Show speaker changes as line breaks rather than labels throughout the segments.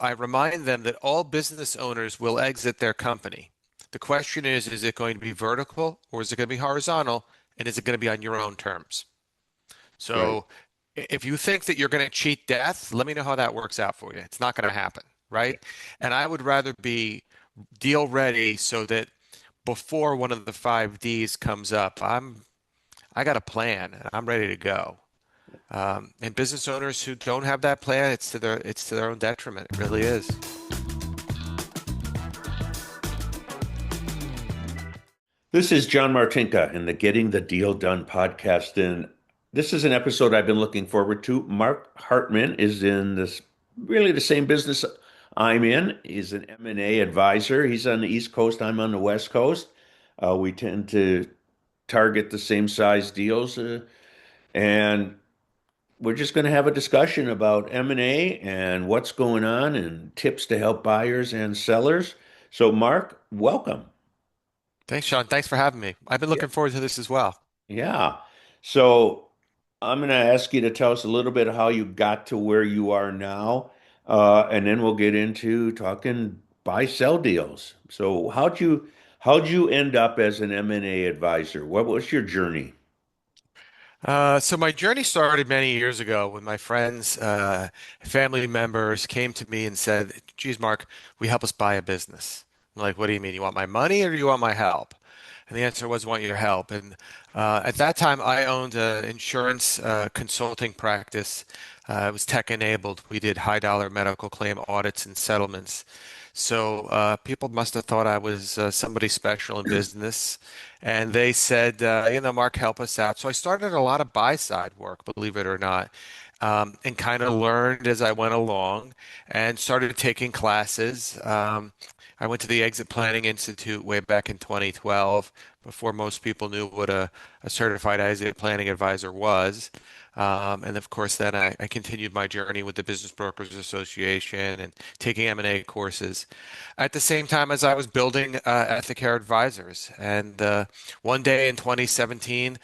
I remind them that all business owners will exit their company. The question is it going to be vertical or is it going to be horizontal? And is it going to be on your own terms?
Right.
So if you think that you're going to cheat death, let me know how that works out for you. It's not going to happen, right? And I would rather be deal ready so that before one of the five Ds comes up, I got a plan and I'm ready to go. And business owners who don't have that plan, it's to their own detriment. It really is.
This is John Martinka in the Getting the Deal Done podcast. And this is an episode I've been looking forward to. Mark Hartman is in this really the same business I'm in. He's an M&A advisor. He's on the East Coast. I'm on the West Coast. We tend to target the same size deals. And we're just going to have a discussion about M&A and what's going on and tips to help buyers and sellers. So, Mark, welcome.
Thanks, Sean. Thanks for having me. I've been
Yeah.
looking forward to this as well.
Yeah. So I'm going to ask you to tell us a little bit of how you got to where you are now, and then we'll get into talking buy sell deals. So how'd you end up as an M&A advisor? What was your journey?
So my journey started many years ago when my friends, family members came to me and said, "Geez, Mark, will you help us buy a business?" I'm like, "What do you mean? You want my money or do you want my help?" And the answer was, "Want your help." And at that time, I owned an insurance consulting practice. It was tech enabled. We did high dollar medical claim audits and settlements. So people must have thought I was somebody special in business. And they said, Mark, help us out. So I started a lot of buy side work, believe it or not, and kind of learned as I went along and started taking classes. I went to the Exit Planning Institute way back in 2012, before most people knew what a certified exit planning advisor was. And of course, then I continued my journey with the Business Brokers Association and taking M&A courses at the same time as I was building Ethicare Advisors. And one day in 2017,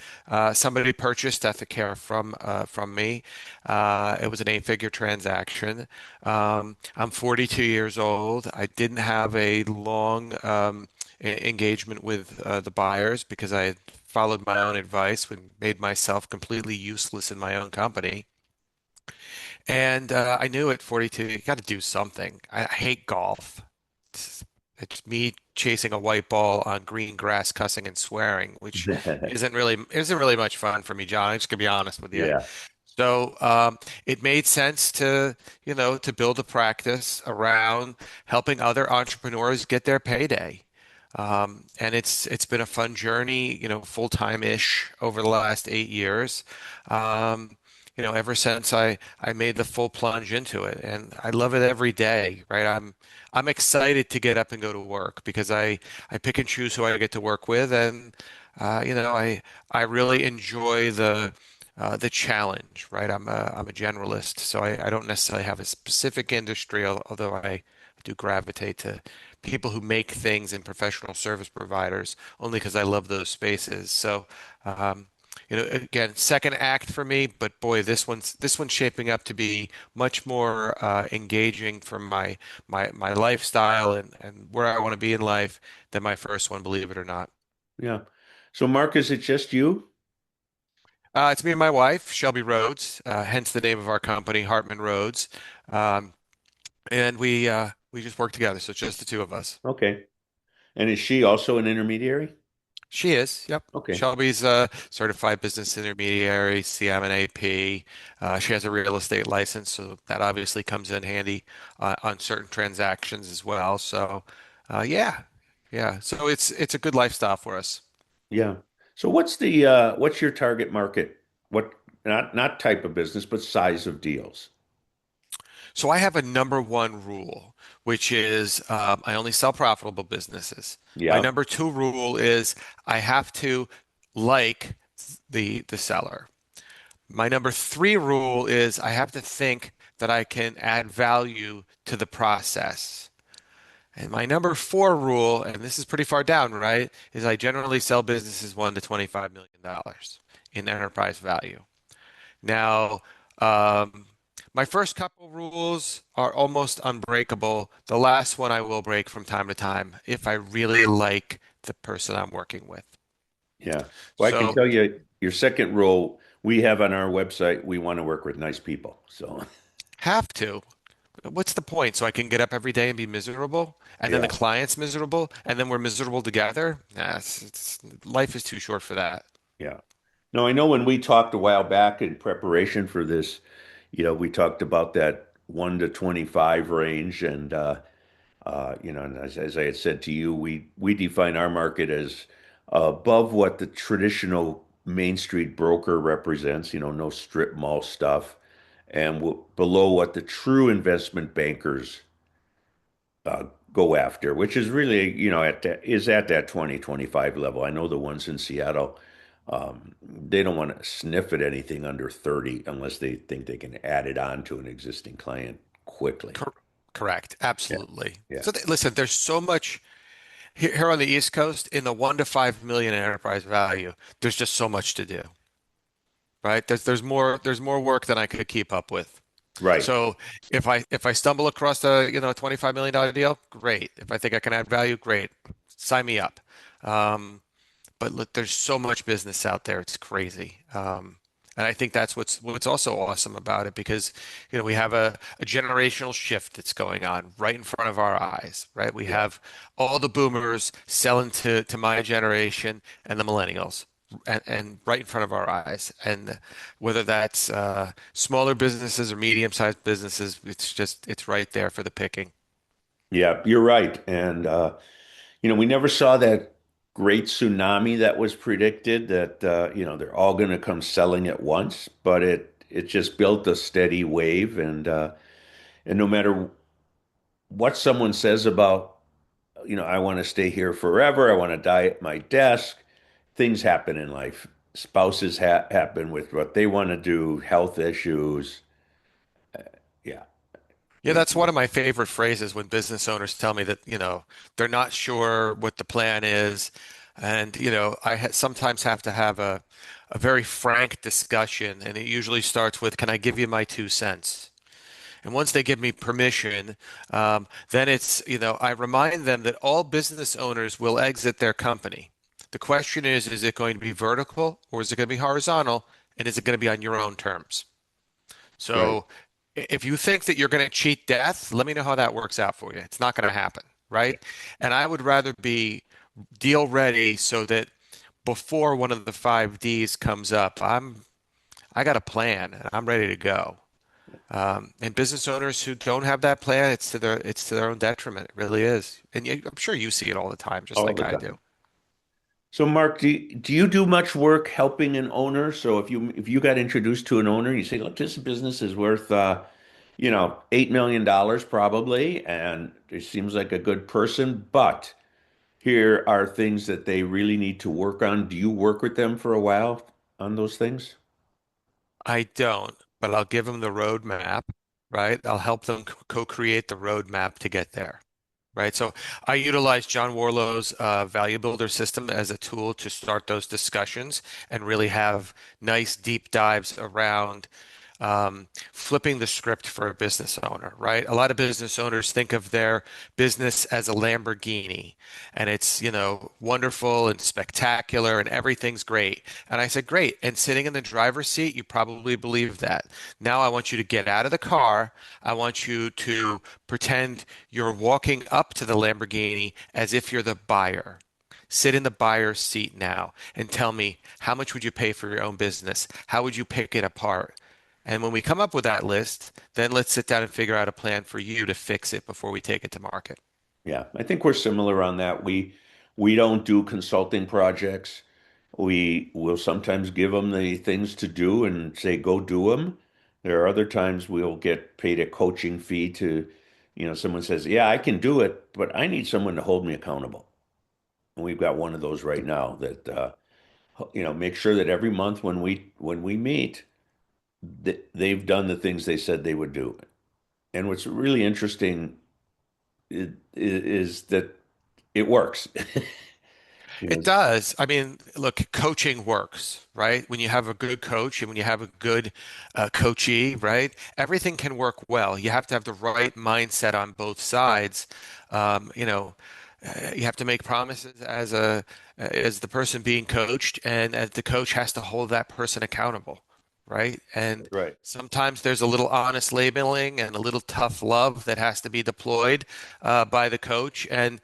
somebody purchased Ethicare from me. It was an eight-figure transaction. I'm 42 years old. I didn't have a long engagement with the buyers because I had followed my own advice and made myself completely useless in my own company. And I knew at 42, you got to do something. I hate golf. It's, it's me chasing a white ball on green grass, cussing and swearing, which isn't really much fun for me, John. I'm just gonna be honest with you.
Yeah.
So it made sense to build a practice around helping other entrepreneurs get their payday. And it's been a fun journey, full-time-ish over the last 8 years. Ever since I made the full plunge into it, and I love it every day, right? I'm excited to get up and go to work because I pick and choose who I get to work with, and I really enjoy the challenge, right? I'm a generalist, so I don't necessarily have a specific industry, although I do gravitate to people who make things and professional service providers only because I love those spaces. So, again, second act for me, but boy, this one's shaping up to be much more engaging for my lifestyle and where I want to be in life than my first one, believe it or not.
Yeah. So Mark, is it just you?
It's me and my wife, Shelby Rhodes, hence the name of our company, Hartman Rhodes. Um, and we just work together, so it's just the two of us.
Okay. And is she also an intermediary?
She is, yep.
Okay.
Shelby's a certified business intermediary, CM and AP. She has a real estate license, so that obviously comes in handy on certain transactions as well. So, yeah, yeah. So it's a good lifestyle for us.
Yeah. So what's your target market? What not type of business, but size of deals?
So I have a number one rule, which is I only sell profitable businesses. My
Yeah.
number two rule is I have to like the seller. My number three rule is I have to think that I can add value to the process. And my number four rule, and this is pretty far down, right, is I generally sell businesses $1 to $25 million in enterprise value. Now, um, My first couple rules are almost unbreakable. The last one I will break from time to time if I really like the person I'm working with.
Yeah. Well, I can
So
tell you your second rule we have on our website, we want to work with nice people. So,
have to. What's the point? So I can get up every day and be miserable, and then the
yeah.
client's miserable, and then we're miserable together? Nah, life is too short for that.
Yeah. No, I know when we talked a while back in preparation for this, we talked about that 1 to 25 range and and as I had said to you, we define our market as above what the traditional Main Street broker represents, no strip mall stuff, and below what the true investment bankers uh, go after, which is really, at that 2025 level. I know the ones in Seattle, they don't want to sniff at anything under 30 unless they think they can add it on to an existing client quickly.
Cor Correct.
Yeah.
Absolutely.
Yeah.
So listen, there's so much here on the East Coast in the 1 to 5 million enterprise value. There's just so much to do, right? There's more work than I could keep up with.
Right.
So if I stumble across a $25 million deal, great. If I think I can add value, great. Sign me up. Um, but look, there's so much business out there. It's crazy. And I think that's what's also awesome about it because we have a generational shift that's going on right in front of our eyes, right? We
Yeah.
have all the boomers selling to my generation and the millennials. And right in front of our eyes, and whether that's smaller businesses or medium-sized businesses, it's right there for the picking.
Yeah, you're right. And we never saw that great tsunami that was predicted that they're all going to come selling at once, but it just built a steady wave and no matter what someone says about, I want to stay here forever, I want to die at my desk, things happen in life. Spouses happen with what they want to do, health issues. Yeah.
Yeah, that's one of my favorite phrases when business owners tell me that, they're not sure what the plan is. And, I sometimes have to have a very frank discussion, and it usually starts with, can I give you my 2 cents? And once they give me permission, then I remind them that all business owners will exit their company. The question is it going to be vertical or is it going to be horizontal? And is it going to be on your own terms?
Right.
So if you think that you're going to cheat death, let me know how that works out for you. It's not going to happen, right? And I would rather be deal ready so that before one of the 5 Ds comes up, I got a plan and I'm ready to go. And business owners who don't have that plan, it's to their own detriment. It really is. And I'm sure you see it all the time, just
All
like
the
I
time.
do.
So, Mark, do you do much work helping an owner? So, if you got introduced to an owner, you say, "Look, this business is worth, $8 million probably, and it seems like a good person, but here are things that they really need to work on." Do you work with them for a while on those things?
I don't, but I'll give them the roadmap, right? I'll help them co-create the roadmap to get there. Right. So I utilize John Warlow's value builder system as a tool to start those discussions and really have nice deep dives around flipping the script for a business owner, right? A lot of business owners think of their business as a Lamborghini and it's, wonderful and spectacular and everything's great. And I said, great. And sitting in the driver's seat, you probably believe that. Now I want you to get out of the car. I want you to pretend you're walking up to the Lamborghini as if you're the buyer. Sit in the buyer's seat now and tell me how much would you pay for your own business? How would you pick it apart? And when we come up with that list, then let's sit down and figure out a plan for you to fix it before we take it to market.
Yeah, I think we're similar on that. We don't do consulting projects. We will sometimes give them the things to do and say, go do them. There are other times we'll get paid a coaching fee to, someone says, yeah, I can do it, but I need someone to hold me accountable. And we've got one of those right now that, make sure that every month when we meet, they've done the things they said they would do. And what's really interesting is that it works. You know,
It does. I mean, look, coaching works, right? When you have a good coach and when you have a good coachee, right? Everything can work well. You have to have the right mindset on both sides. You have to make promises as the person being coached, and as the coach has to hold that person accountable, right? And
right.
sometimes there's a little honest labeling and a little tough love that has to be deployed by the coach, and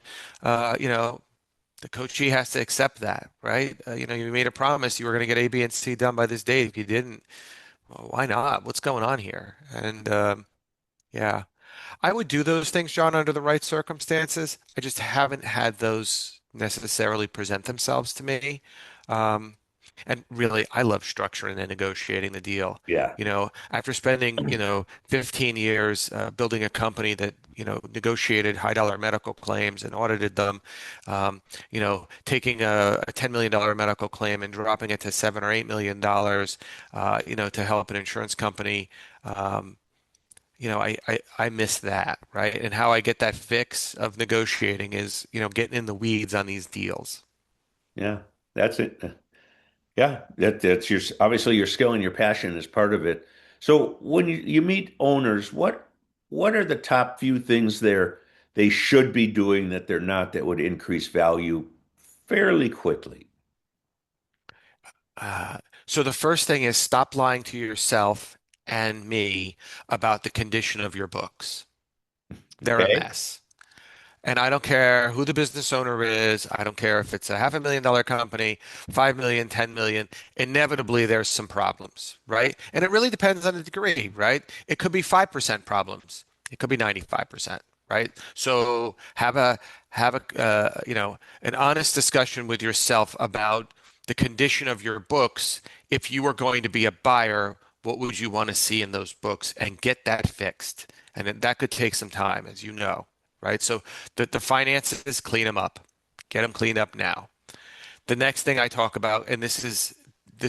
the coachee has to accept that, right? You made a promise you were going to get A, B, and C done by this date. If you didn't, well, why not? What's going on here? And yeah, I would do those things, John, under the right circumstances. I just haven't had those necessarily present themselves to me. Um, and really, I love structuring and negotiating the deal.
Yeah.
After spending, 15 years building a company that, negotiated high dollar medical claims and audited them, taking a $10 million medical claim and dropping it to $7 or $8 million, to help an insurance company. I miss that, right? And how I get that fix of negotiating is, getting in the weeds on these deals.
Yeah. That's it. Yeah, that's your obviously your skill and your passion is part of it. So when you meet owners, what are the top few things they should be doing that they're not that would increase value fairly quickly?
Uh, so the first thing is stop lying to yourself and me about the condition of your books. They're a
Okay.
mess. And I don't care who the business owner is. I don't care if it's a $500,000 company, 5 million, 10 million. Inevitably, there's some problems, right? And it really depends on the degree, right? It could be 5% problems. It could be 95%, right? So have an honest discussion with yourself about the condition of your books. If you were going to be a buyer, what would you want to see in those books and get that fixed? And that could take some time, as you know, right? So the finances, clean them up, get them cleaned up now. The next thing I talk about, and this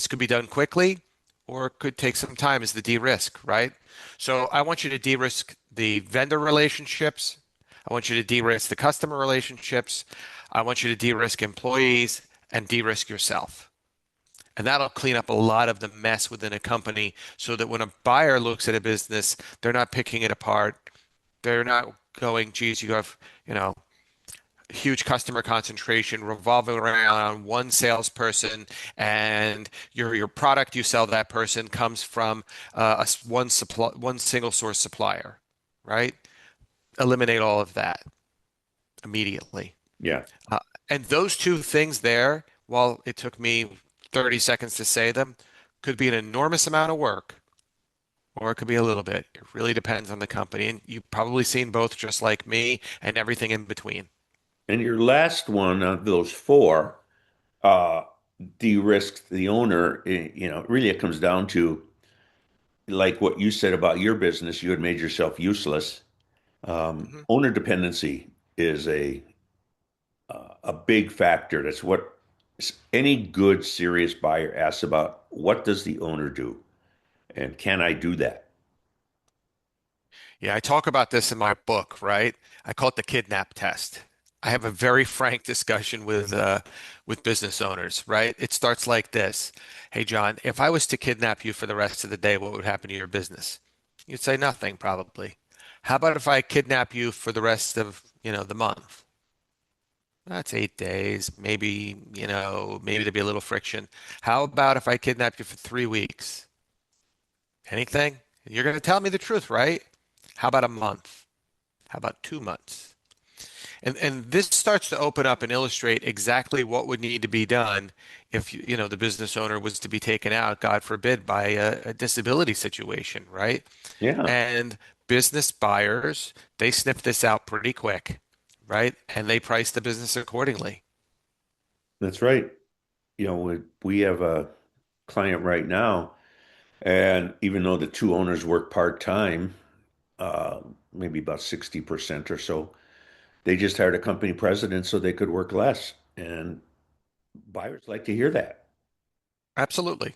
could be done quickly or it could take some time, is the de-risk, right? So I want you to de-risk the vendor relationships. I want you to de-risk the customer relationships. I want you to de-risk employees and de-risk yourself. And that'll clean up a lot of the mess within a company so that when a buyer looks at a business, they're not picking it apart. They're not going, geez, you have, you know, huge customer concentration revolving around one salesperson, and your product you sell that person comes from one single source supplier, right? Eliminate all of that immediately.
Yeah.
Uh, and those two things there, while it took me 30 seconds to say them, could be an enormous amount of work, or it could be a little bit. It really depends on the company. And you've probably seen both just like me and everything in between.
And your last one of those four, uh, de-risk the owner, really it comes down to like what you said about your business, you had made yourself useless.
Mhm.
Owner dependency is a big factor. That's what any good, serious buyer asks about. What does the owner do? And can I do that?
Yeah, I talk about this in my book, right? I call it the kidnap test. I have a very frank discussion with business owners, right? It starts like this. Hey, John, if I was to kidnap you for the rest of the day, what would happen to your business? You'd say nothing, probably. How about if I kidnap you for the rest of, the month? That's 8 days. Maybe, maybe there'd be a little friction. How about if I kidnap you for 3 weeks? Anything? You're going to tell me the truth, right? How about a month? How about 2 months? And this starts to open up and illustrate exactly what would need to be done if the business owner was to be taken out, God forbid, by a disability situation, right?
Yeah,
And business buyers, they sniff this out pretty quick, right? And they price the business accordingly.
that's right. We have a client right now, and even though the two owners work part-time, maybe about 60% or so, they just hired a company president so they could work less. And buyers like to hear that.
Absolutely.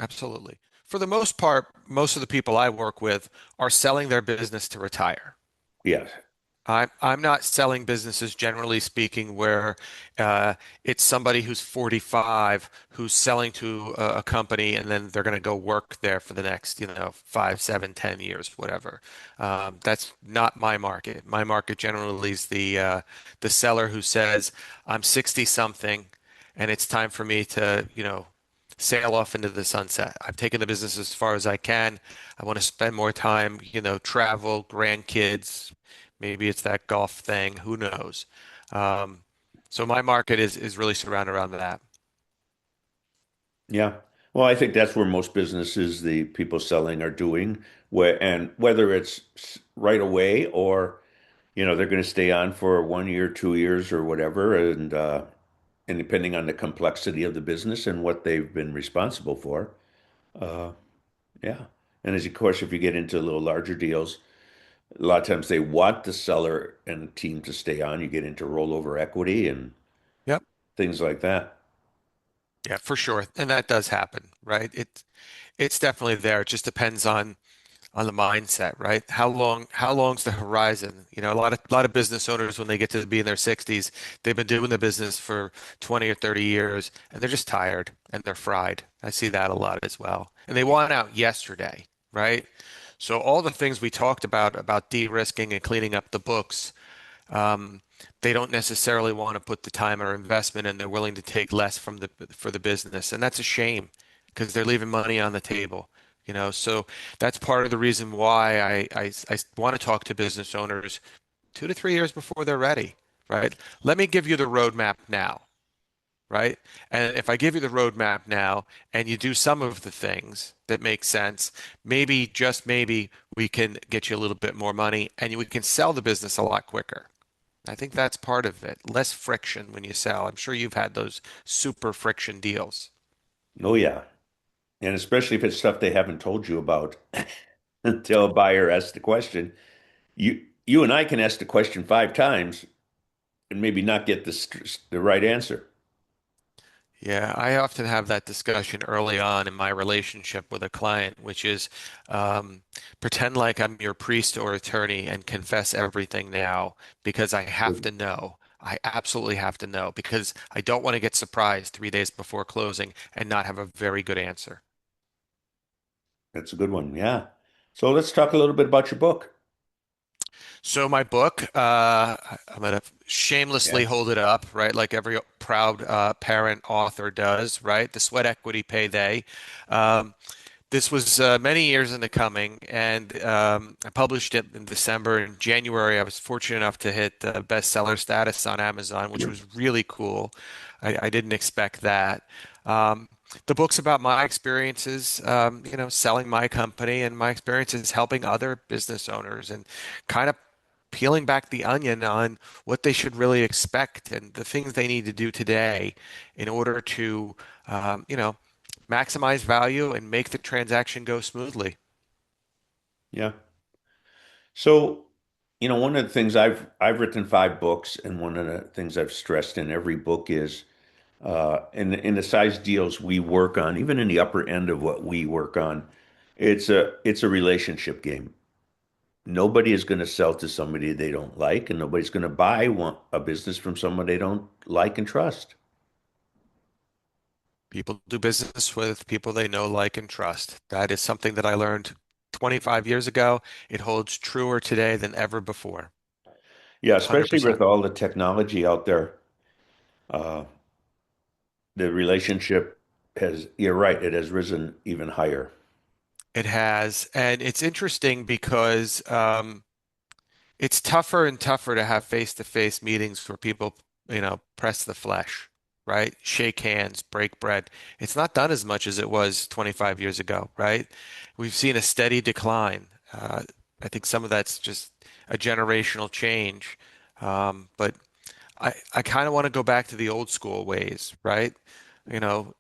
Absolutely. For the most part, most of the people I work with are selling their business to retire.
Yeah.
I'm not selling businesses generally speaking where uh, it's somebody who's 45 who's selling to a company and then they're going to go work there for the next, 5, 7, 10 years, whatever. That's not my market. My market generally is the seller who says, I'm 60 something and it's time for me to, sail off into the sunset. I've taken the business as far as I can. I want to spend more time, travel, grandkids. Maybe it's that golf thing. Who knows? Um, so my market is really surrounded around that.
Yeah. Well, I think that's where most businesses, the people selling are doing, whether it's right away or, they're going to stay on for 1 year, 2 years or whatever. And depending on the complexity of the business and what they've been responsible for. Uh, yeah. And of course, if you get into a little larger deals, a lot of times they want the seller and the team to stay on. You get into rollover equity and
Yep.
things like that.
Yeah, for sure. And that does happen, right? It's definitely there. It just depends on the mindset, right? How long's the horizon? A lot of business owners when they get to be in their 60s, they've been doing the business for 20 or 30 years and they're just tired and they're fried. I see that a lot as well. And they want out yesterday, right? So all the things we talked about de-risking and cleaning up the books, um, they don't necessarily want to put the time or investment and they're willing to take less for the business. And that's a shame because they're leaving money on the table. So that's part of the reason why I want to talk to business owners 2 to 3 years before they're ready, right? Let me give you the roadmap now, right? And if I give you the roadmap now and you do some of the things that make sense, maybe, just maybe, we can get you a little bit more money and we can sell the business a lot quicker. I think that's part of it. Less friction when you sell. I'm sure you've had those super friction deals.
Oh, yeah. And especially if it's stuff they haven't told you about until a buyer asks the question. You and I can ask the question 5 times and maybe not get the right answer.
Yeah, I often have that discussion early on in my relationship with a client, which is um, pretend like I'm your priest or attorney and confess everything now because I have to know. I absolutely have to know because I don't want to get surprised 3 days before closing and not have a very good answer.
That's a good one. Yeah. So let's talk a little bit about your book.
So my book, I'm going to shamelessly
Yeah.
hold it up, right? Like every proud parent author does, right? The sweat equity payday. Um, This was many years in the coming, and I published it in December. In January, I was fortunate enough to hit bestseller status on Amazon, which was really cool. I didn't expect that. Um, the book's about my experiences, selling my company and my experiences helping other business owners and kind of peeling back the onion on what they should really expect and the things they need to do today in order to, maximize value and make the transaction go smoothly.
Yeah. So, one of the things I've written 5 books, and one of the things I've stressed in every book is in the size deals we work on, even in the upper end of what we work on, it's a relationship game. Nobody is going to sell to somebody they don't like, and nobody's going to buy a business from someone they don't like and trust.
People do business with people they know, like, and trust. That is something that I learned 25 years ago. It holds truer today than ever before.
Yeah, especially with
100%.
all the technology out there, uh, the relationship you're right, it has risen even higher.
It has. And it's interesting because it's tougher and tougher to have face-to-face meetings where people, press the flesh, right? Shake hands, break bread. It's not done as much as it was 25 years ago, right? We've seen a steady decline. I think some of that's just a generational change. But I kind of want to go back to the old school ways, right?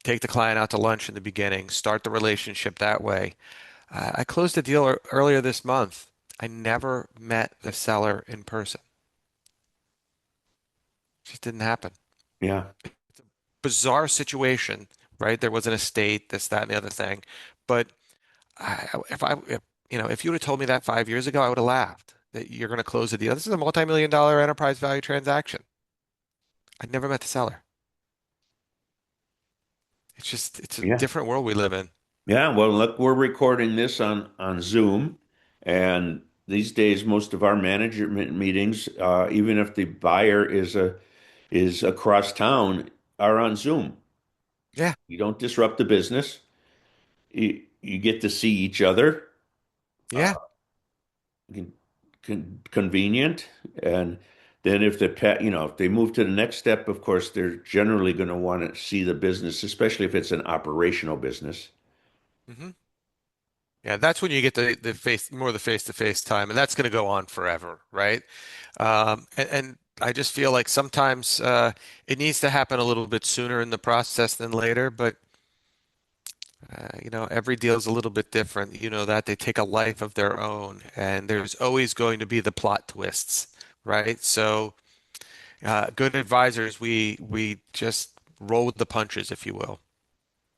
Take the client out to lunch in the beginning, start the relationship that way. I closed a deal earlier this month. I never met the seller in person. Just didn't happen.
Yeah.
Bizarre situation, right? There was an estate, this, that, and the other thing. But if you would have told me that 5 years ago, I would have laughed. that you're going to close a deal. This is a multi-million dollar enterprise value transaction. I'd never met the seller. It's a
Yeah.
different world we live in.
Yeah, well, look, we're recording this on Zoom, and these days most of our management meetings, even if the buyer is across town, are on Zoom.
Yeah,
You don't disrupt the business. You get to see each other. Uh,
yeah.
convenient, and then if the pet, if they move to the next step, of course, they're generally going to want to see the business, especially if it's an operational business.
hmm Yeah, that's when you get the face more of the face-to-face time, and that's going to go on forever, right? And I just feel like sometimes it needs to happen a little bit sooner in the process than later, but every deal is a little bit different. You know that they take a life of their own, and there's always going to be the plot twists, right? So, good advisors, we just roll with the punches, if you will.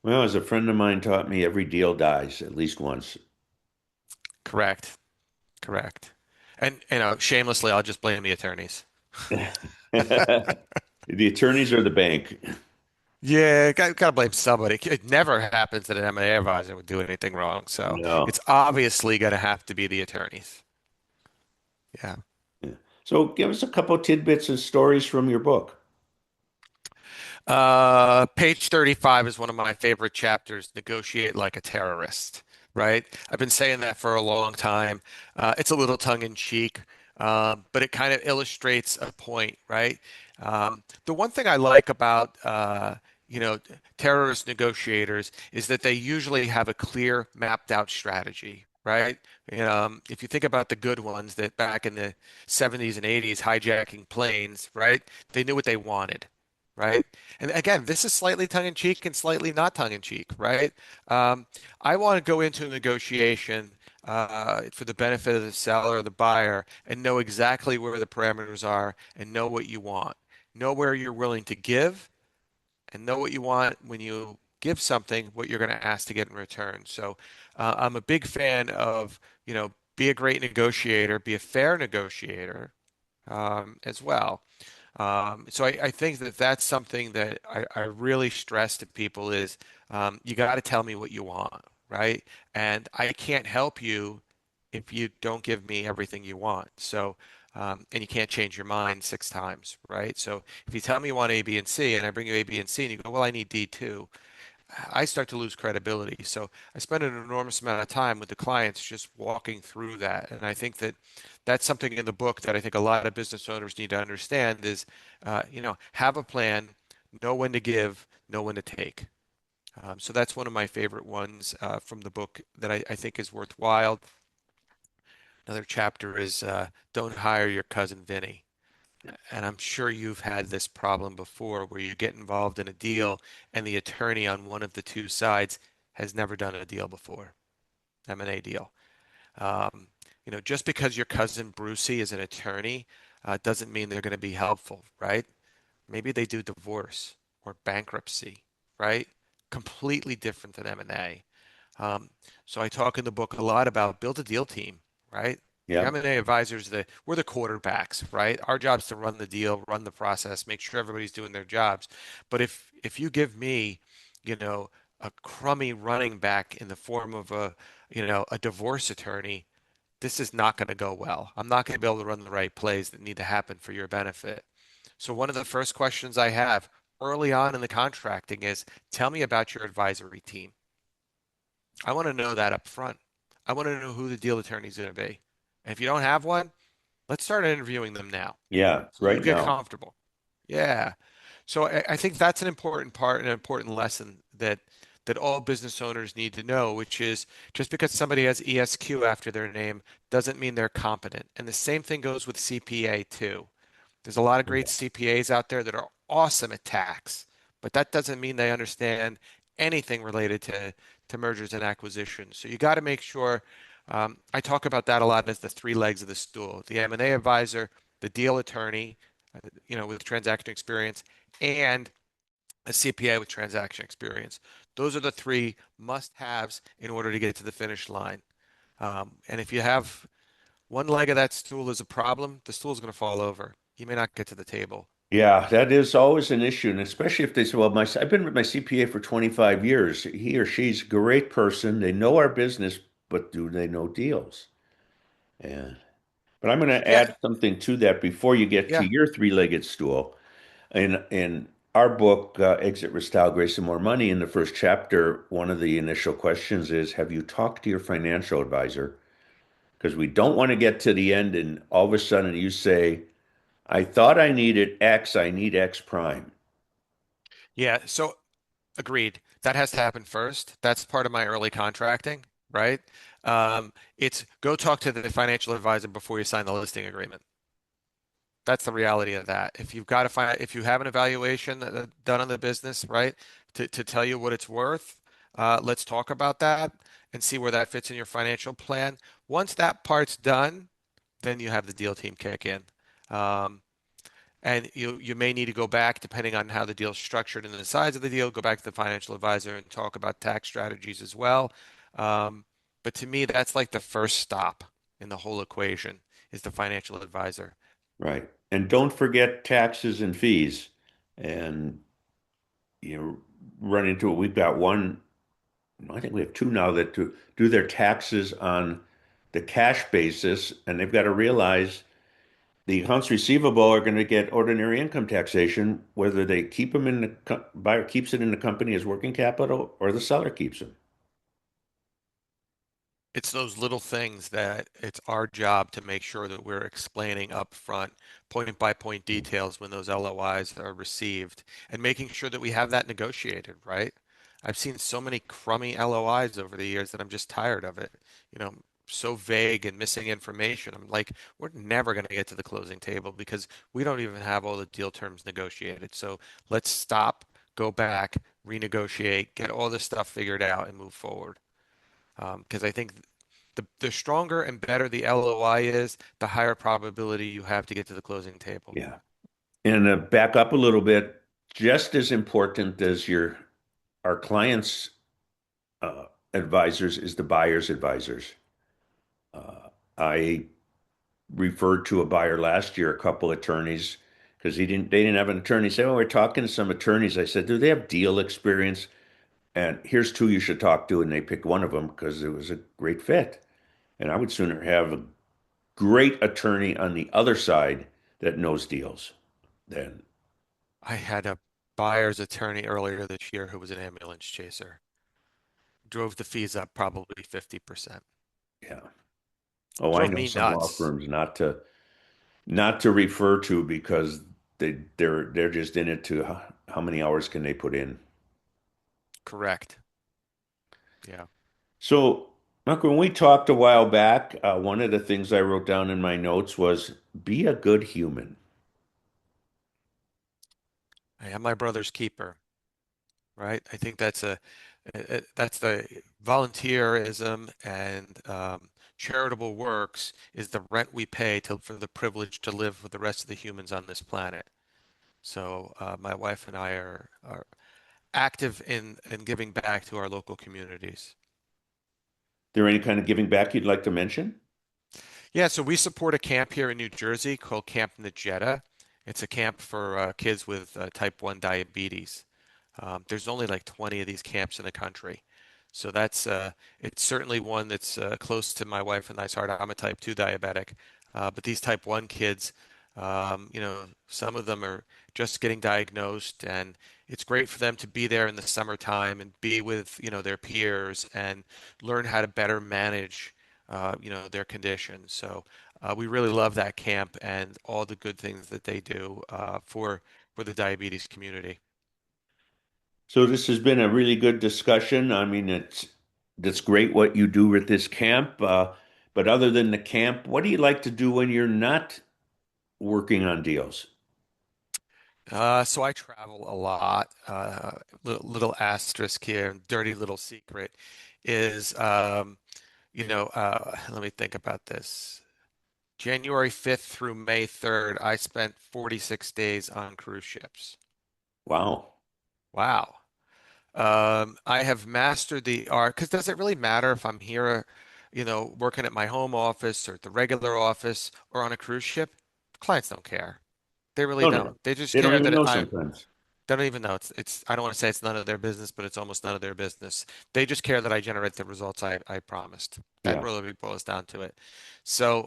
Well, as a friend of mine taught me, every deal dies at least once.
Correct, correct. And shamelessly, I'll just blame the attorneys.
The attorneys or the bank?
Yeah, gotta blame somebody. It never happens that an M&A advisor would do anything wrong, so
No.
it's obviously gonna have to be the attorneys. Yeah.
Yeah. So give us a couple tidbits and stories from your book.
Page 35 is one of my favorite chapters, Negotiate Like a Terrorist, right? I've been saying that for a long time. It's a little tongue in cheek, but it kind of illustrates a point, right? The one thing I like about you know, terrorist negotiators is that they usually have a clear, mapped out strategy, right? If you think about the good ones that back in the 70s and 80s hijacking planes, right? They knew what they wanted, right? And again, this is slightly tongue-in-cheek and slightly not tongue-in-cheek, right? Um, I want to go into a negotiation for the benefit of the seller or the buyer and know exactly where the parameters are and know what you want. Know where you're willing to give and know what you want when you give something, what you're going to ask to get in return. So I'm a big fan of, be a great negotiator, be a fair negotiator as well. So I think that that's something that I really stress to people is you got to tell me what you want, right? And I can't help you if you don't give me everything you want. So, and you can't change your mind 6 times, right? So if you tell me you want A, B, and C, and I bring you A, B, and C, and you go, well, I need D too, I start to lose credibility. So I spend an enormous amount of time with the clients just walking through that. And I think that that's something in the book that I think a lot of business owners need to understand is, have a plan, know when to give, know when to take. So that's one of my favorite ones from the book that I think is worthwhile. Another chapter is Don't Hire Your Cousin Vinny. And I'm sure you've had this problem before where you get involved in a deal and the attorney on one of the two sides has never done a deal before, M&A deal. Um, just because your cousin Brucey is an attorney doesn't mean they're going to be helpful, right? Maybe they do divorce or bankruptcy, right? Completely different than M&A. Um, so I talk in the book a lot about build a deal team, right? Your
Yeah.
M&A advisors, we're the quarterbacks, right? Our job's to run the deal, run the process, make sure everybody's doing their jobs. But if you give me, you know, a crummy running back in the form of a divorce attorney, this is not going to go well. I'm not going to be able to run the right plays that need to happen for your benefit. So one of the first questions I have early on in the contracting is, tell me about your advisory team. I want to know that up front. I want to know who the deal attorney is going to be. And if you don't have one, let's start interviewing them now.
Yeah.
So you
Right
get
now.
comfortable. Yeah. So I think that's an important part, an important lesson that all business owners need to know, which is just because somebody has ESQ after their name doesn't mean they're competent. And the same thing goes with CPA too. There's a lot of great CPAs out there that are awesome at tax, but that doesn't mean they understand anything related to mergers and acquisitions. So you got to make sure. I talk about that a lot as the three legs of the stool: the M&A advisor, the deal attorney, with transaction experience, and a CPA with transaction experience. Those are the three must-haves in order to get to the finish line. And if you have One leg of that stool is a problem, the stool's going to fall over. You may not get to the table.
Yeah, that is always an issue, and especially if they say, "Well, I've been with my CPA for 25 years. He or she's a great person. They know our business, but do they know deals?" And but I'm going to
Yeah,
add something to that before you get to
yeah.
your three-legged stool. In our book, Exit Risk Style, Grace and More Money, in the first chapter, one of the initial questions is, have you talked to your financial advisor? Because we don't want to get to the end and all of a sudden you say, I thought I needed X, I need X prime.
Yeah, so agreed. That has to happen first. That's part of my early contracting, right? It's go talk to the financial advisor before you sign the listing agreement. That's the reality of that. If you've got to find, if you have an evaluation done on the business, right, to tell you what it's worth, let's talk about that and see where that fits in your financial plan. Once that part's done, then you have the deal team kick in. Um, and you may need to go back, depending on how the deal's structured and the size of the deal, go back to the financial advisor and talk about tax strategies as well. Um, but to me, that's like the first stop in the whole equation is the financial advisor.
Right. And don't forget taxes and fees. And you know, run into it. We've got one, I think we have two now that do their taxes on the cash basis, and they've got to realize the accounts receivable are going to get ordinary income taxation, whether they keep them in the buyer keeps it in the company as working capital or the seller keeps them.
It's those little things that it's our job to make sure that we're explaining up front, point by point details when those LOIs are received, and making sure that we have that negotiated, right? I've seen so many crummy LOIs over the years that I'm just tired of it. You know, so vague and missing information. I'm like, we're never going to get to the closing table because we don't even have all the deal terms negotiated. So let's stop, go back, renegotiate, get all this stuff figured out, and move forward. Because I think the stronger and better the LOI is, the higher probability you have to get to the closing table.
Yeah. And back up a little bit, just as important as your our clients' advisors is the buyer's advisors. I referred to a buyer last year, a couple attorneys, because they didn't have an attorney. Say, oh, we're talking to some attorneys. I said, do they have deal experience? And here's two you should talk to. And they picked one of them because it was a great fit. And I would sooner have a great attorney on the other side that knows deals than,
I had a buyer's attorney earlier this year who was an ambulance chaser. Drove the fees up probably 50%.
yeah. Oh, I
Drove
know
me
some law
nuts.
firms not to refer to because they're just in it to how many hours can they put in.
Correct. Yeah.
So, Mark, when we talked a while back, one of the things I wrote down in my notes was be a good human.
I am my brother's keeper, right? I think that's the volunteerism and charitable works is the rent we pay for the privilege to live with the rest of the humans on this planet. So my wife and I are active in giving back to our local communities.
There any kind of giving back you'd like to mention?
Yeah, so we support a camp here in New Jersey called Camp Najeta. It's a camp for kids with type 1 diabetes. There's only like 20 of these camps in the country. So it's certainly one that's close to my wife and I's heart. I'm a type 2 diabetic. But these type 1 kids, some of them are just getting diagnosed, and it's great for them to be there in the summertime and be with, their peers and learn how to better manage, their condition. So we really love that camp and all the good things that they do for the diabetes community.
So this has been a really good discussion. I mean, that's great what you do with this camp. But other than the camp, what do you like to do when you're not working on deals?
So I travel a lot. Little asterisk here, dirty little secret is, let me think about this. January 5th through May 3rd, I spent 46 days on cruise ships.
Wow.
Wow. I have mastered the art because does it really matter if I'm here? working at my home office or at the regular office or on a cruise ship, clients don't care. They really
No, no.
don't. They just
They don't
care
even
that
know
I
sometimes.
they don't even know. I don't want to say it's none of their business, but it's almost none of their business. They just care that I generate the results I promised. That
Yeah.
really boils down to it. So,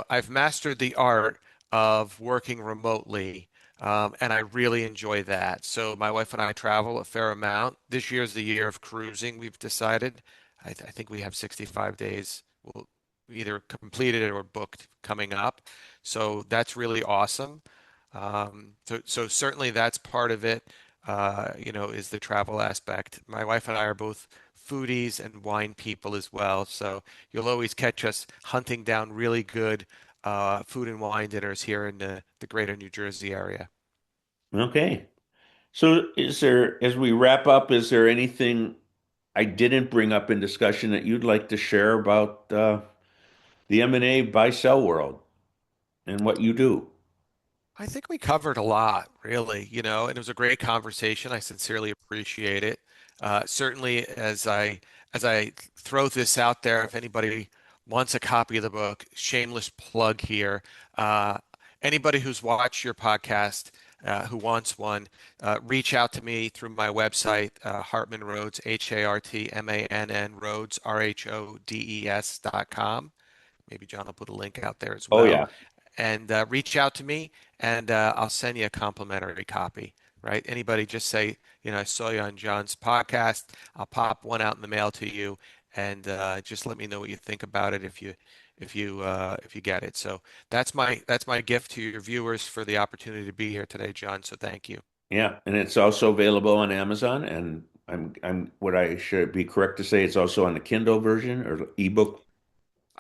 I've mastered the art of working remotely, and I really enjoy that. So my wife and I travel a fair amount. This year's the year of cruising, we've decided. I think we have 65 days. We'll either completed it or booked coming up. So that's really awesome. So certainly that's part of it, is the travel aspect. My wife and I are both foodies and wine people as well. So you'll always catch us hunting down really good food and wine dinners here in the greater New Jersey area.
Okay. So as we wrap up, is there anything I didn't bring up in discussion that you'd like to share about the M&A buy sell world and what you do?
I think we covered a lot, really, and it was a great conversation. I sincerely appreciate it. Certainly, as I throw this out there, if anybody wants a copy of the book, shameless plug here. Uh, Anybody who's watched your podcast, who wants one, reach out to me through my website, Hartmann Rhodes, Hartmann Rhodes, RHODES.com. Maybe John will put a link out there as
Oh
well.
yeah.
And reach out to me, and I'll send you a complimentary copy. Right? Anybody just say, I saw you on John's podcast. I'll pop one out in the mail to you, and just let me know what you think about it if you get it. So that's my gift to your viewers for the opportunity to be here today, John. So thank you.
Yeah, and it's also available on Amazon, and I'm what I should be correct to say it's also on the Kindle version or ebook.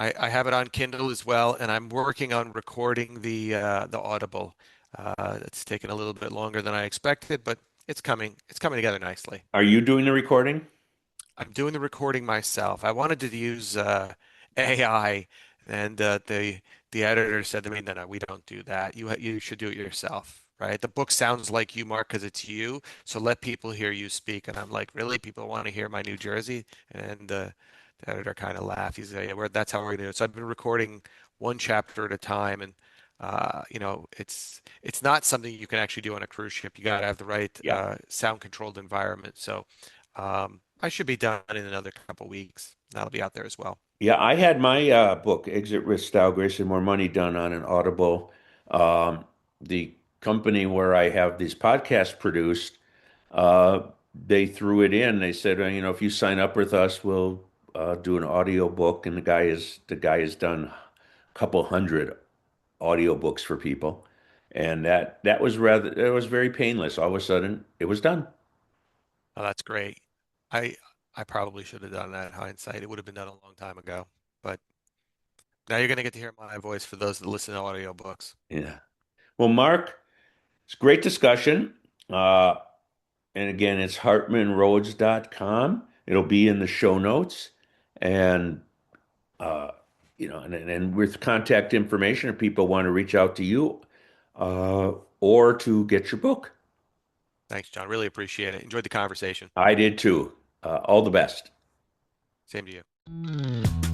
I have it on Kindle as well, and I'm working on recording the Audible. It's taken a little bit longer than I expected, but it's coming. It's coming together nicely.
Are you doing the recording?
I'm doing the recording myself. I wanted to use AI, and the editor said to me, "No, no, we don't do that. You should do it yourself." Right? The book sounds like you, Mark, because it's you. So let people hear you speak. And I'm like, really? People want to hear my New Jersey? And the editor kind of laughed. He said, "Yeah, that's how we're gonna do it." So I've been recording one chapter at a time, and it's not something you can actually do on a cruise ship. You got to have the right
Yeah.
sound controlled environment. So. I should be done in another couple weeks. That'll be out there as well.
Yeah, I had my book, Exit Risk, Style, Grace, and More Money done on an Audible. Um, the company where I have these podcasts produced, uh, they threw it in. They said, if you sign up with us, we'll do an audio book. And the guy has done a couple hundred audiobooks for people. And that was rather it was very painless. All of a sudden, it was done.
Oh, that's great. I I probably should have done that in hindsight. It would have been done a long time ago. But now you're going to get to hear my voice for those that listen to audiobooks.
Yeah. Well, Mark, it's a great discussion. Uh, And again, it's hartmanroads.com. It'll be in the show notes. And, uh, and with contact information if people want to reach out to you uh, or to get your book.
Thanks, John. Really appreciate it. Enjoyed the conversation.
I did too. All the best.
Same to you.